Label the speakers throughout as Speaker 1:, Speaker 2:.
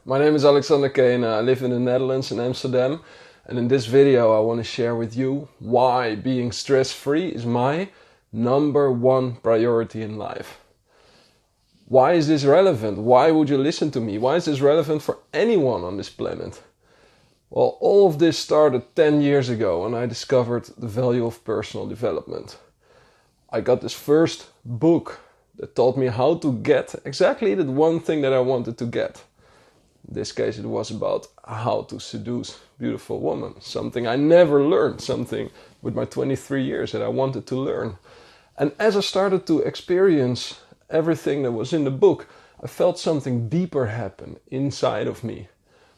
Speaker 1: My name is Alexander Kane. I live in the Netherlands, in Amsterdam, and in this video I want to share with you why being stress-free is my number one priority in life. Why is this relevant? Why would you listen to me? Why is this relevant for anyone on this planet? Well, all of this started 10 years ago when I discovered the value of personal development. I got this first book that taught me how to get exactly that one thing that I wanted to get. In this case, it was about how to seduce beautiful women. Something I never learned, something with my 23 years that I wanted to learn. And as I started to experience everything that was in the book, I felt something deeper happen inside of me.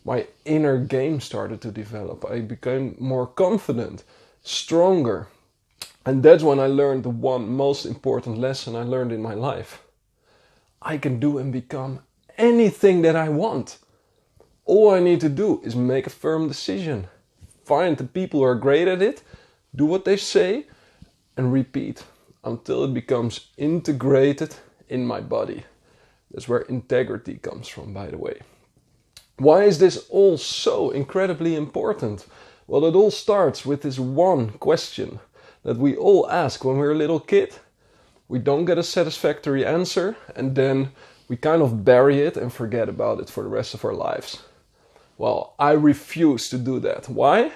Speaker 1: My inner game started to develop. I became more confident, stronger. And that's when I learned the one most important lesson I learned in my life. I can do and become anything that I want. All I need to do is make a firm decision. Find the people who are great at it, do what they say, and repeat until it becomes integrated in my body. That's where integrity comes from, by the way. Why is this all so incredibly important? Well, it all starts with this one question that we all ask when we're a little kid. We don't get a satisfactory answer, and then we kind of bury it and forget about it for the rest of our lives. Well, I refuse to do that. Why?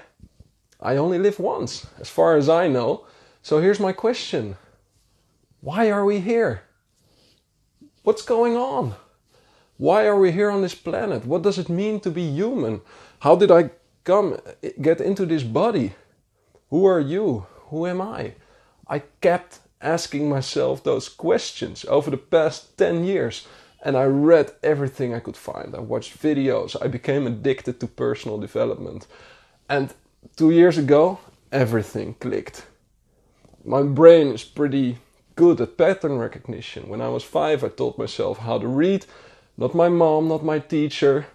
Speaker 1: I only live once, as far as I know. So here's my question. Why are we here? What's going on? Why are we here on this planet? What does it mean to be human? How did I get into this body? Who are you? Who am I? I kept asking myself those questions over the past 10 years. And I read everything I could find. I watched videos. I became addicted to personal development. And 2 years ago, everything clicked. My brain is pretty good at pattern recognition. When I was 5, I taught myself how to read. Not my mom, not my teacher,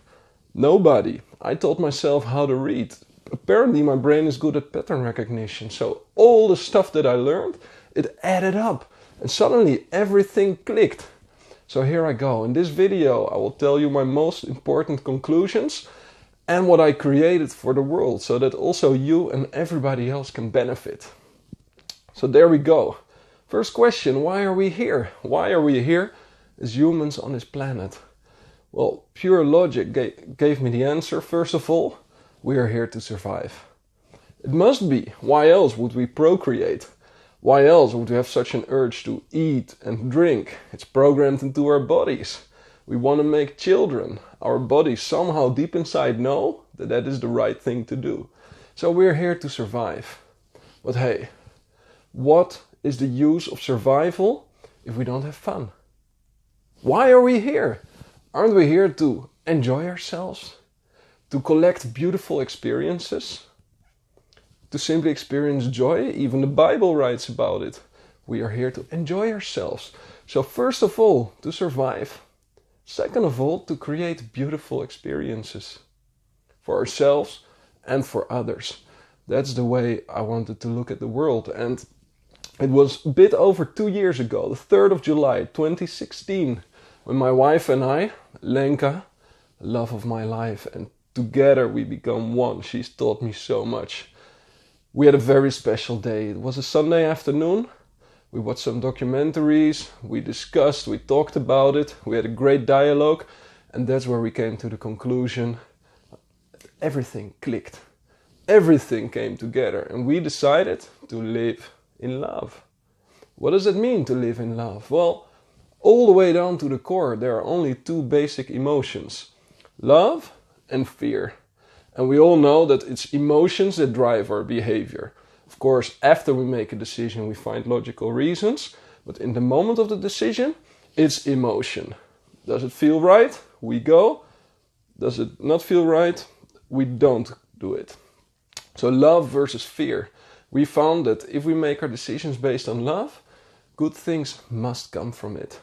Speaker 1: nobody. I taught myself how to read. Apparently my brain is good at pattern recognition. So all the stuff that I learned, it added up. And suddenly everything clicked. So here I go. In this video, I will tell you my most important conclusions and what I created for the world so that also you and everybody else can benefit. So there we go. First question, why are we here? Why are we here as humans on this planet? Well, pure logic gave me the answer. First of all, we are here to survive. It must be. Why else would we procreate? Why else would we have such an urge to eat and drink? It's programmed into our bodies. We want to make children. Our bodies somehow deep inside know that that is the right thing to do. So we're here to survive. But hey, what is the use of survival if we don't have fun? Why are we here? Aren't we here to enjoy ourselves? To collect beautiful experiences? To simply experience joy? Even the Bible writes about it. We are here to enjoy ourselves. So first of all, to survive. Second of all, to create beautiful experiences. For ourselves and for others. That's the way I wanted to look at the world. And it was a bit over 2 years ago, the 3rd of July 2016, when my wife and I, Lenka, love of my life, and together we become one. She's taught me so much. We had a very special day. It was a Sunday afternoon. We watched some documentaries, we discussed, we talked about it, we had a great dialogue, and that's where we came to the conclusion. Everything clicked. Everything came together, and we decided to live in love. What does it mean to live in love? Well, all the way down to the core, there are only two basic emotions: love and fear. And we all know that it's emotions that drive our behavior. Of course, after we make a decision, we find logical reasons. But in the moment of the decision, it's emotion. Does it feel right? We go. Does it not feel right? We don't do it. So love versus fear. We found that if we make our decisions based on love, good things must come from it.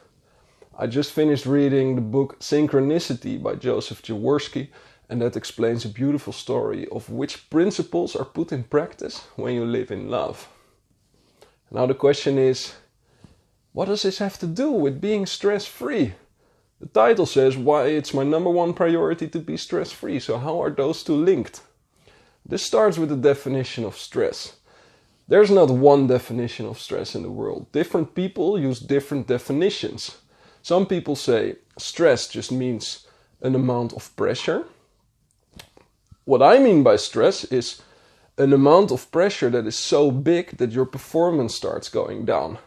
Speaker 1: I just finished reading the book Synchronicity by Joseph Jaworski. And that explains a beautiful story of which principles are put in practice when you live in love. Now the question is, what does this have to do with being stress-free? The title says why it's my number one priority to be stress-free. So how are those two linked? This starts with the definition of stress. There's not one definition of stress in the world. Different people use different definitions. Some people say stress just means an amount of pressure. What I mean by stress is an amount of pressure that is so big that your performance starts going down.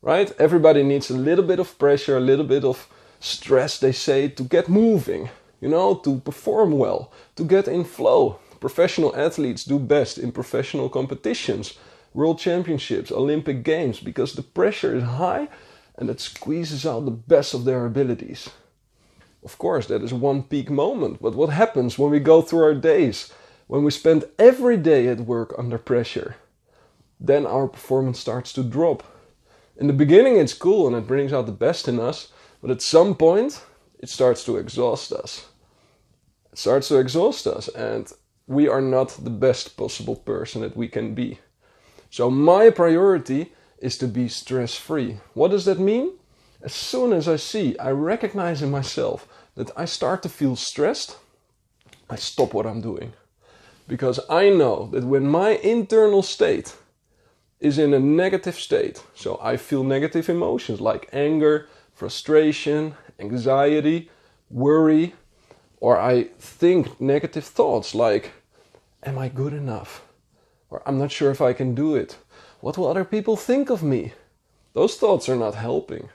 Speaker 1: Right? Everybody needs a little bit of pressure, a little bit of stress, they say, to get moving, to perform well, to get in flow. Professional athletes do best in professional competitions, world championships, Olympic games, because the pressure is high and it squeezes out the best of their abilities. Of course, that is one peak moment, but what happens when we go through our days, when we spend every day at work under pressure? Then our performance starts to drop. In the beginning it's cool and it brings out the best in us, but at some point it starts to exhaust us. It starts to exhaust us and we are not the best possible person that we can be. So my priority is to be stress-free. What does that mean? As soon as I recognize in myself that I start to feel stressed, I stop what I'm doing. Because I know that when my internal state is in a negative state, so I feel negative emotions like anger, frustration, anxiety, worry, or I think negative thoughts like, am I good enough? Or I'm not sure if I can do it. What will other people think of me? Those thoughts are not helping.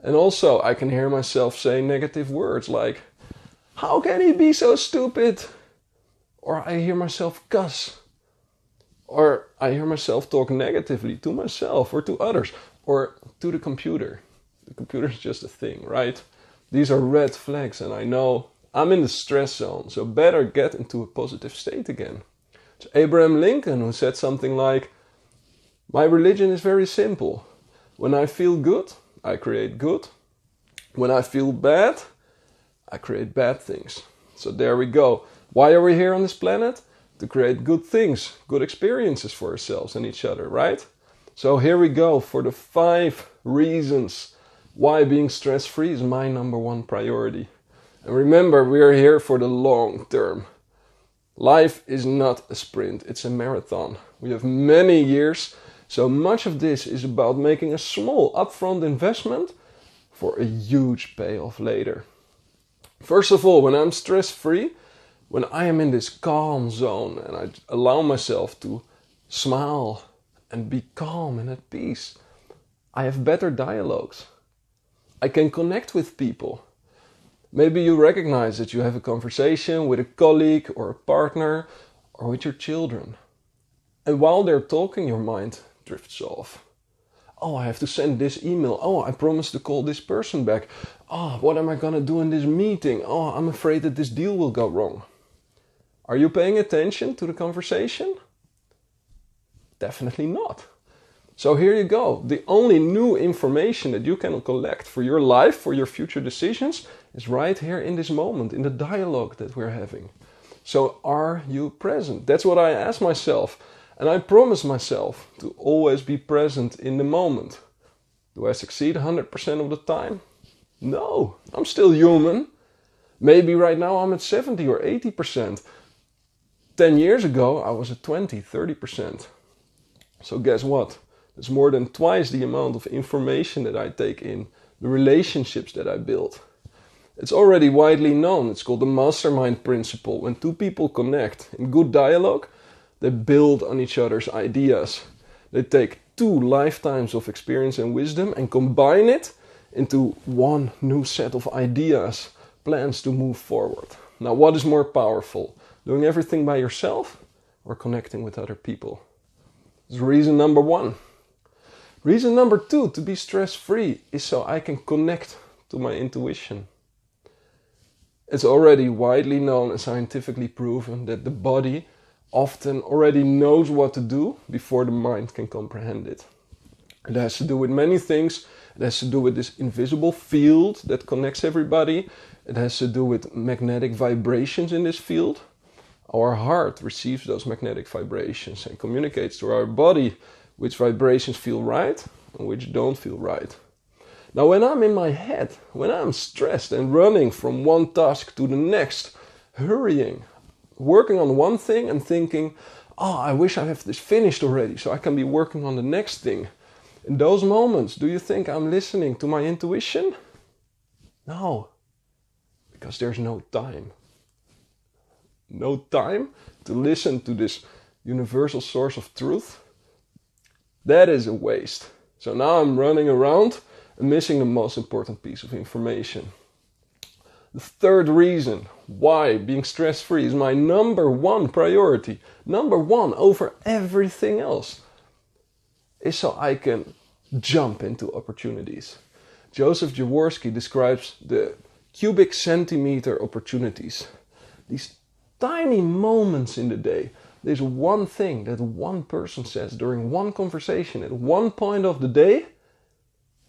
Speaker 1: And also I can hear myself say negative words like, how can he be so stupid? Or I hear myself cuss. Or I hear myself talk negatively to myself or to others or to the computer. The computer is just a thing, right? These are red flags and I know I'm in the stress zone, so better get into a positive state again. It's Abraham Lincoln who said something like, my religion is very simple. When I feel good, I create good. When I feel bad, I create bad things. So there we go. Why are we here on this planet? To create good things, good experiences for ourselves and each other, right? So here we go for the 5 reasons why being stress-free is my number one priority. And remember, we are here for the long term. Life is not a sprint, it's a marathon. We have many years, so much of this is about making a small upfront investment for a huge payoff later. First of all, when I'm stress-free, when I am in this calm zone and I allow myself to smile and be calm and at peace, I have better dialogues. I can connect with people. Maybe you recognize that you have a conversation with a colleague or a partner or with your children. And while they're talking, your mind drifts off. Oh, I have to send this email. Oh, I promised to call this person back. Oh, what am I gonna do in this meeting? Oh, I'm afraid that this deal will go wrong. Are you paying attention to the conversation? Definitely not. So here you go. The only new information that you can collect for your life, for your future decisions, is right here in this moment, in the dialogue that we're having. So are you present? That's what I ask myself. And I promise myself to always be present in the moment. Do I succeed 100% of the time? No, I'm still human. Maybe right now I'm at 70 or 80%. 10 years ago I was at 20, 30%. So guess what? It's more than twice the amount of information that I take in, the relationships that I build. It's already widely known. It's called the mastermind principle. When 2 people connect in good dialogue, they build on each other's ideas. They take 2 lifetimes of experience and wisdom and combine it into one new set of ideas, plans to move forward. Now, what is more powerful? Doing everything by yourself or connecting with other people? It's reason number 1. Reason number 2 to be stress-free is so I can connect to my intuition. It's already widely known and scientifically proven that the body often already knows what to do before the mind can comprehend it. It has to do with many things. It has to do with this invisible field that connects everybody. It has to do with magnetic vibrations in this field. Our heart receives those magnetic vibrations and communicates to our body which vibrations feel right and which don't feel right. Now, when I'm in my head, when I'm stressed and running from one task to the next, hurrying, working on one thing and thinking, oh, I wish I have this finished already so I can be working on the next thing. In those moments, do you think I'm listening to my intuition? No, because there's no time. No time to listen to this universal source of truth. That is a waste. So now I'm running around and missing the most important piece of information. The third reason why being stress-free is my number one priority, number one over everything else, is so I can jump into opportunities. Joseph Jaworski describes the cubic centimeter opportunities. These tiny moments in the day. There's one thing that one person says during one conversation at one point of the day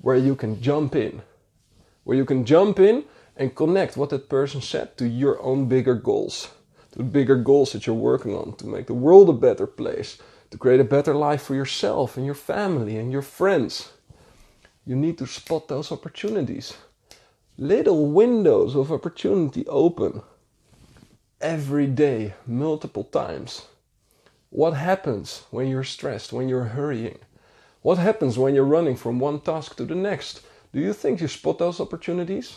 Speaker 1: where you can jump in. Where you can jump in and connect what that person said to your own bigger goals. To the bigger goals that you're working on. To make the world a better place. To create a better life for yourself and your family and your friends. You need to spot those opportunities. Little windows of opportunity open. Every day, multiple times. What happens when you're stressed, when you're hurrying? What happens when you're running from one task to the next? Do you think you spot those opportunities?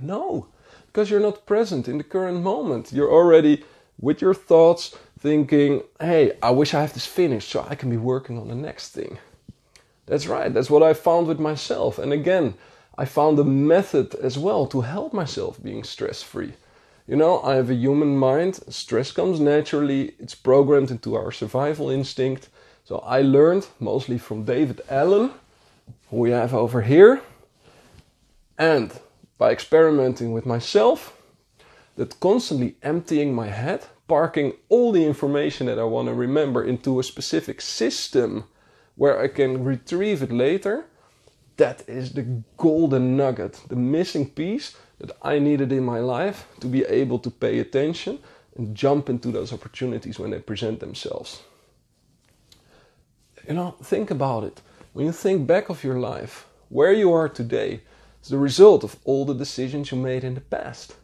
Speaker 1: No, because you're not present in the current moment. You're already with your thoughts thinking, hey, I wish I have this finished so I can be working on the next thing. That's right, that's what I found with myself. And again, I found a method as well to help myself being stress-free. You know, I have a human mind, stress comes naturally, it's programmed into our survival instinct. So I learned, mostly from David Allen, who we have over here, and by experimenting with myself, that constantly emptying my head, parking all the information that I want to remember into a specific system where I can retrieve it later, that is the golden nugget, the missing piece that I needed in my life to be able to pay attention and jump into those opportunities when they present themselves. You know, think about it. When you think back of your life, where you are today is the result of all the decisions you made in the past.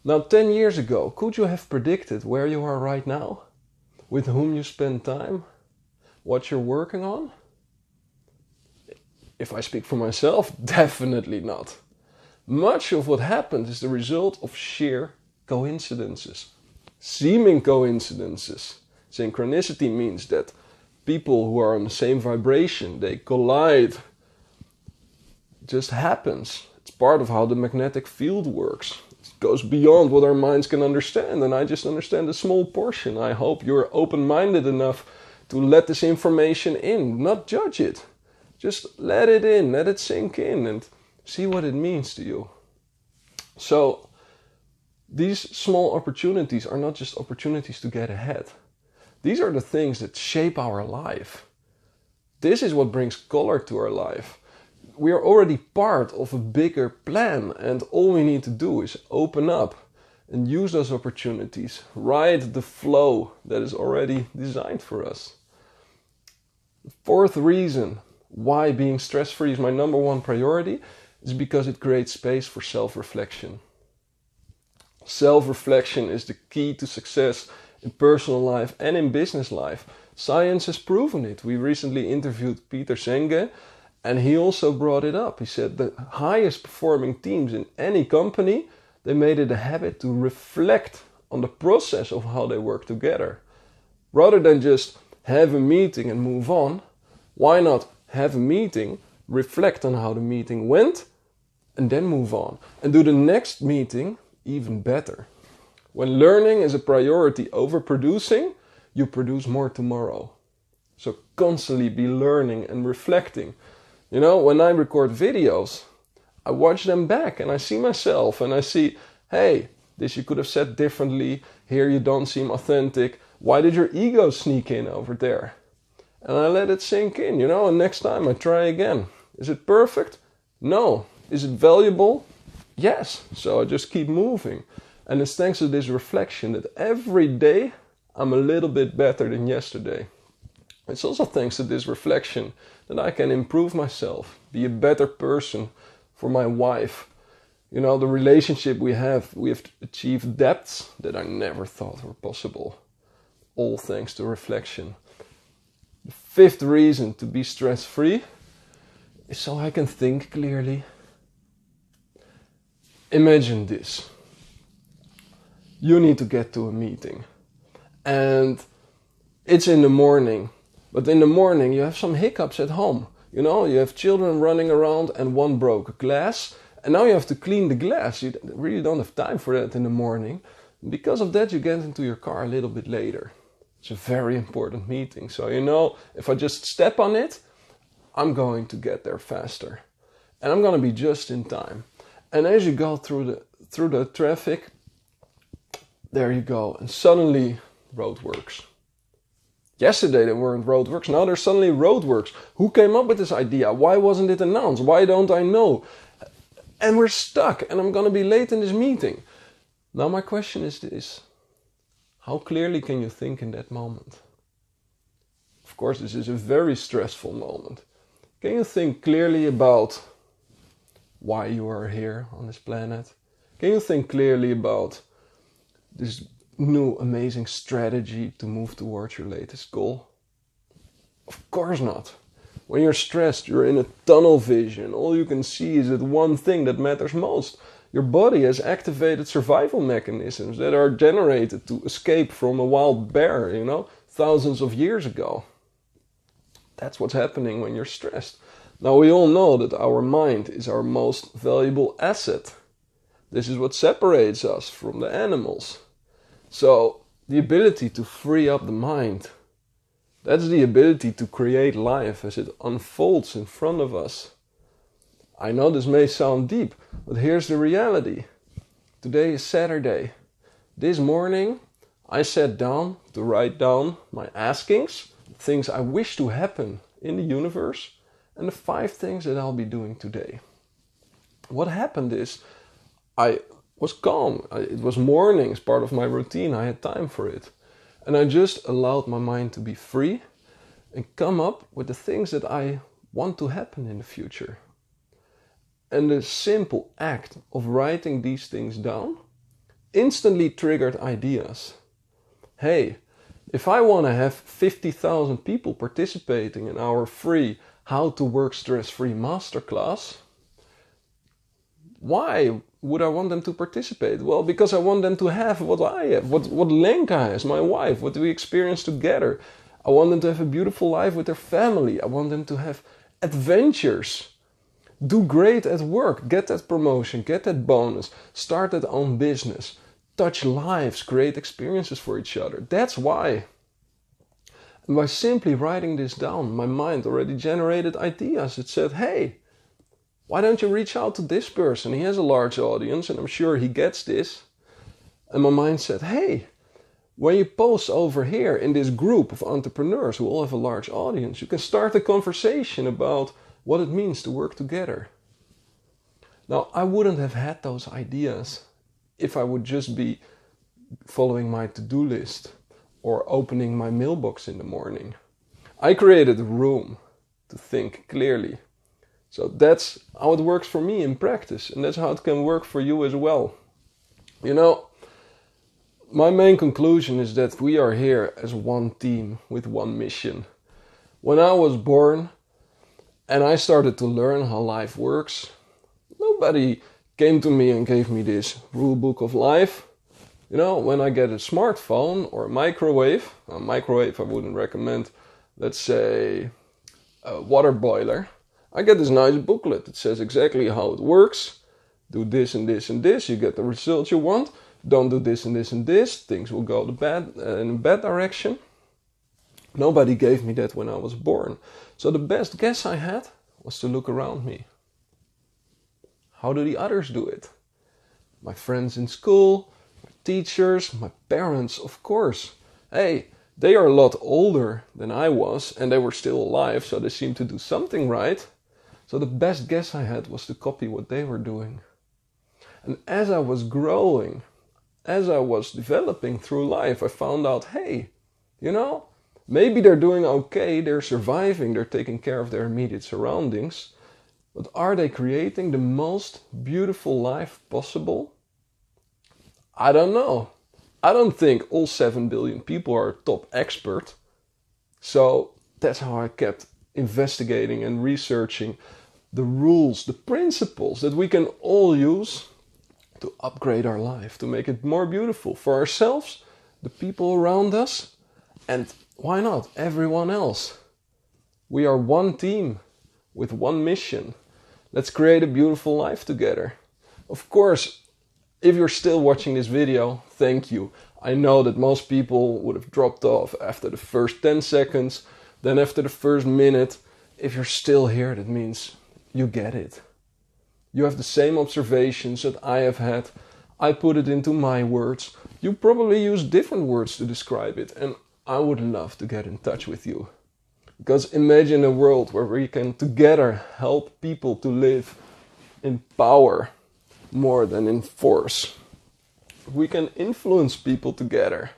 Speaker 1: Now, 10 years ago, could you have predicted where you are right now? With whom you spend time? What you're working on? If I speak for myself, definitely not. Much of what happened is the result of sheer coincidences. Seeming coincidences. Synchronicity means that people who are on the same vibration, they collide. It just happens. It's part of how the magnetic field works. It goes beyond what our minds can understand, and I just understand a small portion. I hope you're open-minded enough to let this information in, not judge it. Just let it in, let it sink in, and see what it means to you. So, these small opportunities are not just opportunities to get ahead. These are the things that shape our life. This is what brings color to our life. We are already part of a bigger plan, and all we need to do is open up and use those opportunities, ride the flow that is already designed for us. The fourth reason why being stress-free is my number one priority is because it creates space for self-reflection. Self-reflection is the key to success in personal life and in business life. Science has proven it. We recently interviewed Peter Senge, and he also brought it up. He said the highest performing teams in any company, they made it a habit to reflect on the process of how they work together. Rather than just have a meeting and move on, why not have a meeting, reflect on how the meeting went, and then move on. And do the next meeting even better. When learning is a priority over producing, you produce more tomorrow. So constantly be learning and reflecting. You know, when I record videos, I watch them back and I see myself and I see, hey, this you could have said differently. Here you don't seem authentic. Why did your ego sneak in over there? And I let it sink in, you know, and next time I try again. Is it perfect? No. Is it valuable? Yes. So I just keep moving. And it's thanks to this reflection that every day I'm a little bit better than yesterday. It's also thanks to this reflection that I can improve myself, be a better person for my wife. You know, the relationship we have achieved depths that I never thought were possible. All thanks to reflection. The fifth reason to be stress-free is so I can think clearly. Imagine this. You need to get to a meeting. And it's in the morning. But in the morning you have some hiccups at home. You know, you have children running around and one broke a glass. And now you have to clean the glass. You really don't have time for that in the morning. Because of that, you get into your car a little bit later. It's a very important meeting. So you know, if I just step on it, I'm going to get there faster. And I'm going to be just in time. And as you go through the traffic, there you go. And suddenly, roadworks. Yesterday there weren't roadworks. Now there's suddenly roadworks. Who came up with this idea? Why wasn't it announced? Why don't I know? And we're stuck. And I'm going to be late in this meeting. Now my question is this. How clearly can you think in that moment? Of course, this is a very stressful moment. Can you think clearly about why you are here on this planet? Can you think clearly about this new amazing strategy to move towards your latest goal? Of course not. When you're stressed, you're in a tunnel vision. All you can see is that one thing that matters most. Your body has activated survival mechanisms that are generated to escape from a wild bear, you know, thousands of years ago. That's what's happening when you're stressed. Now we all know that our mind is our most valuable asset. This is what separates us from the animals. So the ability to free up the mind, that's the ability to create life as it unfolds in front of us. I know this may sound deep, but here's the reality. Today is Saturday. This morning I sat down to write down my askings, things I wish to happen in the universe, and the 5 things that I'll be doing today. What happened is I was calm. It was morning, it's part of my routine. I had time for it. And I just allowed my mind to be free and come up with the things that I want to happen in the future. And the simple act of writing these things down instantly triggered ideas. Hey, if I want to have 50,000 people participating in our free How to Work Stress-Free Masterclass, why would I want them to participate? Well, because I want them to have what I have, what Lenka has, my wife, what we experience together. I want them to have a beautiful life with their family. I want them to have adventures. Do great at work, get that promotion, get that bonus, start that own business, touch lives, create experiences for each other. That's why. And by simply writing this down, my mind already generated ideas. It said, hey, why don't you reach out to this person? He has a large audience and I'm sure he gets this. And my mind said, hey, when you post over here in this group of entrepreneurs who all have a large audience, you can start a conversation about what it means to work together. Now, I wouldn't have had those ideas if I would just be following my to-do list or opening my mailbox in the morning. I created a room to think clearly. So that's how it works for me in practice, and that's how it can work for you as well. You know, my main conclusion is that we are here as one team with one mission. When I was born, and I started to learn how life works, nobody came to me and gave me this rule book of life. You know, when I get a smartphone or a microwave I wouldn't recommend, let's say a water boiler, I get this nice booklet that says exactly how it works. Do this and this and this, you get the results you want. Don't do this and this and this, things will go in a bad direction. Nobody gave me that when I was born. So the best guess I had was to look around me. How do the others do it? My friends in school, my teachers, my parents, of course. Hey, they are a lot older than I was and they were still alive, so they seemed to do something right. So the best guess I had was to copy what they were doing. And as I was growing, as I was developing through life, I found out, hey, you know, maybe they're doing okay, they're surviving, they're taking care of their immediate surroundings. But are they creating the most beautiful life possible? I don't know. I don't think all 7 billion people are top expert. So that's how I kept investigating and researching the rules, the principles that we can all use to upgrade our life, to make it more beautiful for ourselves, the people around us, and why not everyone else? We are one team with one mission. Let's create a beautiful life together. Of course, if you're still watching this video, thank you. I know that most people would have dropped off after the first 10 seconds, then after the first minute. If you're still here, that means you get it. You have the same observations that I have had. I put it into my words. You probably use different words to describe it, and I would love to get in touch with you. Because imagine a world where we can together help people to live in power more than in force. We can influence people together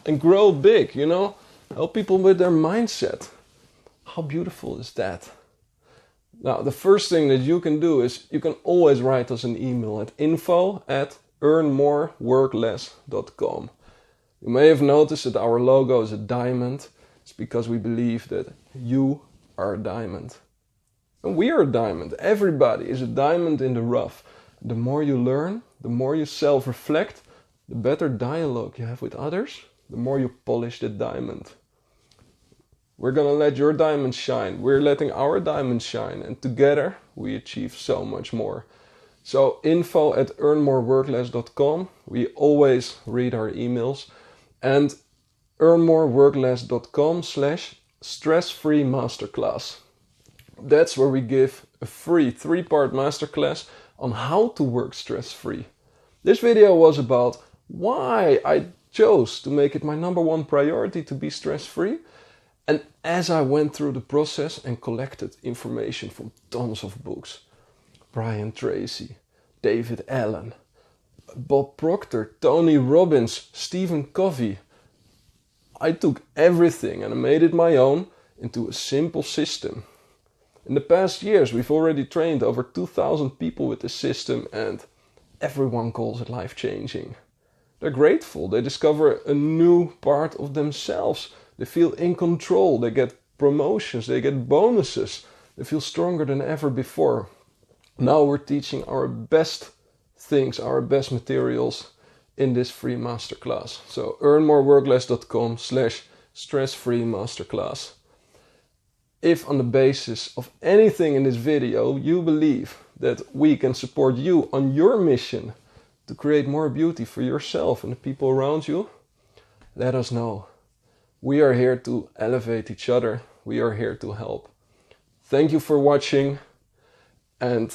Speaker 1: and grow big, help people with their mindset. How beautiful is that? Now, the first thing that you can do is you can always write us an email at info@earnmoreworkless.com. You may have noticed that our logo is a diamond. It's because we believe that you are a diamond. And we are a diamond. Everybody is a diamond in the rough. The more you learn, the more you self-reflect, the better dialogue you have with others, the more you polish the diamond. We're gonna let your diamond shine. We're letting our diamond shine. And together we achieve so much more. So info@earnmoreworkless.com. We always read our emails. And earnmoreworkless.com/stress-free masterclass. That's where we give a free 3-part masterclass on how to work stress-free. This video was about why I chose to make it my #1 priority to be stress-free. And as I went through the process and collected information from tons of books, Brian Tracy, David Allen, Bob Proctor, Tony Robbins, Stephen Covey, I took everything and I made it my own into a simple system. In the past years, we've already trained over 2,000 people with this system, and everyone calls it life-changing. They're grateful. They discover a new part of themselves. They feel in control. They get promotions. They get bonuses. They feel stronger than ever before. Now we're teaching our best things, our best materials in this free masterclass. So earnmoreworkless.com/stress-free masterclass. If on the basis of anything in this video you believe that we can support you on your mission to create more beauty for yourself and the people around you, let us know. We are here to elevate each other. We are here to help. Thank you for watching. And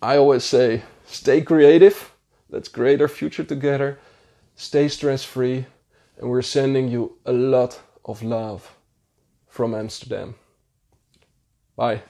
Speaker 1: I always say, stay creative. Let's create our future together. Stay stress-free. And we're sending you a lot of love from Amsterdam. Bye.